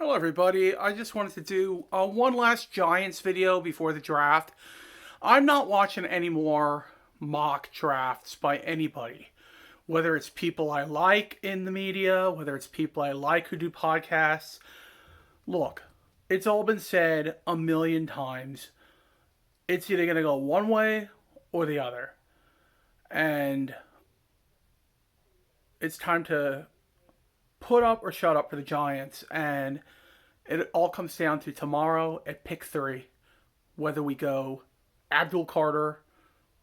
Hello everybody, I just wanted to do one last Giants video before the draft. I'm not watching any more mock drafts by anybody. Whether it's people I like in the media, whether it's people I like who do podcasts. Look, it's all been said a million times. It's either going to go one way or the other. And it's time to put up or shut up for the Giants, and it all comes down to tomorrow at pick 3, whether we go Abdul Carter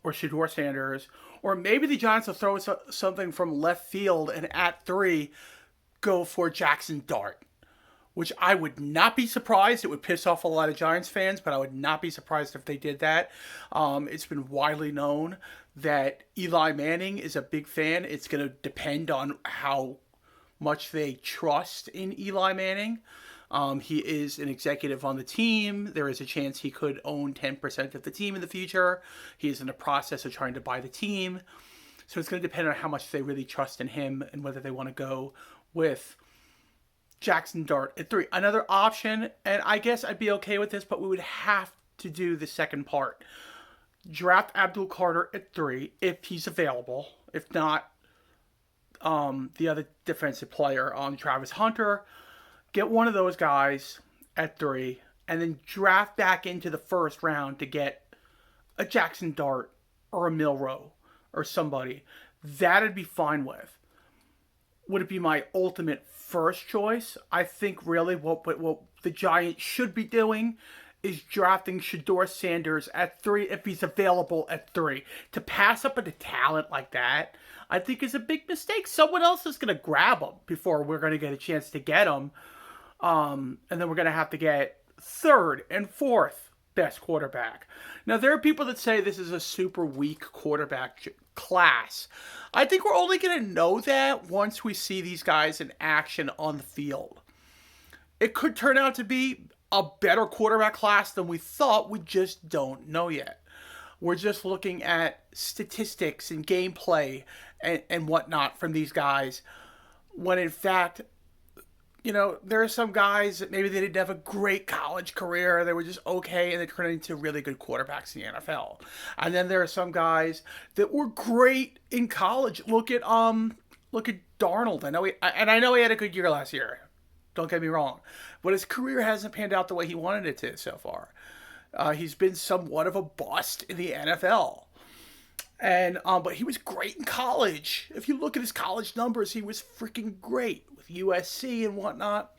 or Shedeur Sanders, or maybe the Giants will throw something from left field and at 3 go for Jackson Dart, which I would not be surprised. It would piss off a lot of Giants fans, but I would not be surprised if they did that. It's been widely known that Eli Manning is a big fan. It's going to depend on how much they trust in Eli Manning. He is an executive on the team. There is a chance he could own 10% of the team in the future. He is in the process of trying to buy the team. So it's going to depend on how much they really trust in him and whether they want to go with Jackson Dart at 3. Another option, and I guess I'd be okay with this, but we would have to do the second part. Draft Abdul Carter at 3 if he's available. If not, the other defensive player, Travis Hunter. Get one of those guys at 3, and then draft back into the first round to get a Jackson Dart or a Milroe or somebody. That'd be fine with. Would it be my ultimate first choice? I think really what the Giants should be doing is drafting Shedeur Sanders at 3 if he's available at 3. To pass up on a talent like that, I think is a big mistake. Someone else is going to grab him before we're going to get a chance to get him. And then we're going to have to get third and fourth best quarterback. Now, there are people that say this is a super weak quarterback class. I think we're only going to know that once we see these guys in action on the field. It could turn out to be a better quarterback class than we thought. We just don't know yet. We're just looking at statistics and gameplay and whatnot from these guys, when in fact, there are some guys that maybe they didn't have a great college career. They were just okay, and they turned into really good quarterbacks in the NFL. And then there are some guys that were great in college. Look at Darnold. I know he had a good year last year. Don't get me wrong, but his career hasn't panned out the way he wanted it to so far. He's been somewhat of a bust in the NFL. And but he was great in college. If you look at his college numbers, he was freaking great with USC and whatnot.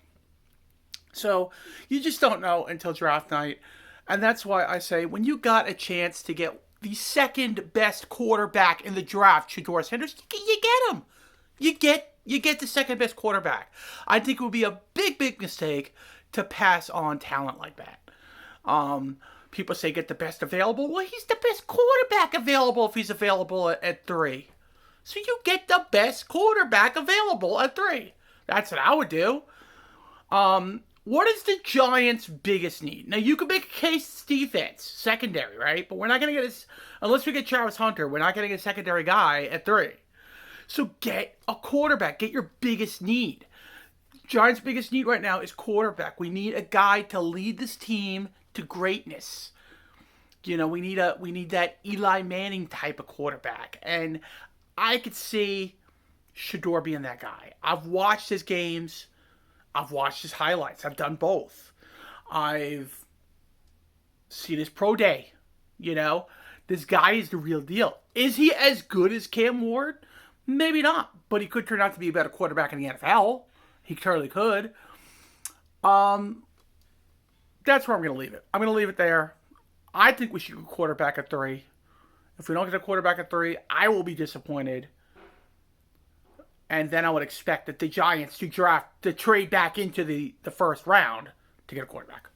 So you just don't know until draft night. And that's why I say when you got a chance to get the second best quarterback in the draft, Shedeur Sanders, you get him. You get the second best quarterback. I think it would be a big mistake to pass on talent like that. People say get the best available. Well, he's the best quarterback available if he's available at 3. So you get the best quarterback available at 3. That's what I would do. What is the Giants' biggest need? Now, you could make a case it's defense, secondary, right? But we're not going to get unless we get Travis Hunter, we're not going to get a secondary guy at 3. So get a quarterback. Get your biggest need. Giants' biggest need right now is quarterback. We need a guy to lead this team to greatness. We need that Eli Manning type of quarterback. And I could see Shedeur being that guy. I've watched his games. I've watched his highlights. I've done both. I've seen his pro day. This guy is the real deal. Is he as good as Cam Ward? Maybe not. But he could turn out to be a better quarterback in the NFL. He totally could. That's where I'm going to leave it. I'm going to leave it there. I think we should go quarterback at 3. If we don't get a quarterback at 3, I will be disappointed. And then I would expect that the Giants to trade back into the first round to get a quarterback.